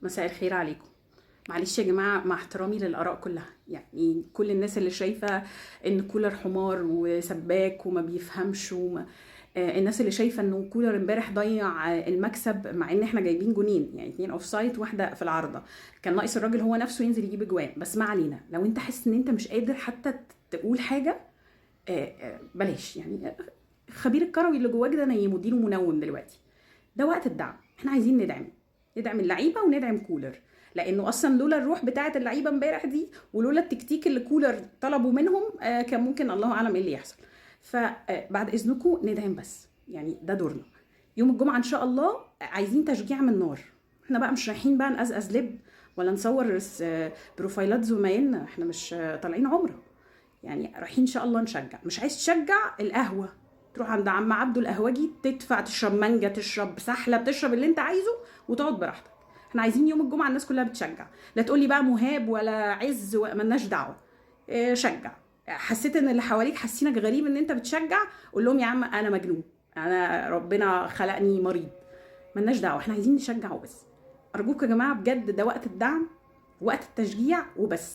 مساء الخير عليكم. معلش يا جماعة، مع احترامي للآراء كلها، يعني كل الناس اللي شايفة ان كولر حمار وسباك وما بيفهمش الناس اللي شايفة انه كولر امبارح ضيع المكسب، مع ان احنا جايبين جونين، يعني 2 اوف سايد واحدة في العارضة. كان ناقص الراجل هو نفسه ينزل يجيب اجوان، بس ما علينا. لو انت حاسس ان انت مش قادر حتى تقول حاجة، بلاش يعني. خبير الكروي اللي جواك ده نيمه، اديله منوم دلوقتي. ده وقت الدعم، احنا عايزين ندعم اللعيبه وندعم كولر، لانه اصلا لولا الروح بتاعه اللعيبه امبارح دي، ولولا التكتيك اللي كولر طلبوا منهم، كان ممكن الله اعلم ايه اللي يحصل. فبعد اذنكم ندعم بس، يعني ده دورنا. يوم الجمعه ان شاء الله عايزين تشجيع من نار. احنا بقى مش رايحين بقى نقزقز لب ولا نصور بروفايلات زمايلنا، احنا مش طالعين عمره. يعني رايحين ان شاء الله نشجع. مش عايز تشجع القهوه، تروح عند عم عبده القهوجي، تدفع، تشرب مانجا، تشرب سحلب، تشرب اللي انت عايزه وتقعد براحتك. احنا عايزين يوم الجمعه الناس كلها بتشجع. لا تقولي بقى مهاب ولا عز ملناش دعوه. شجع. حسيت ان اللي حواليك حاسينك غريب ان انت بتشجع، قول لهم يا عم انا مجنون، انا ربنا خلقني مريض. ملناش دعوه، احنا عايزين نشجع وبس. ارجوك يا جماعه بجد، ده وقت الدعم، وقت التشجيع وبس.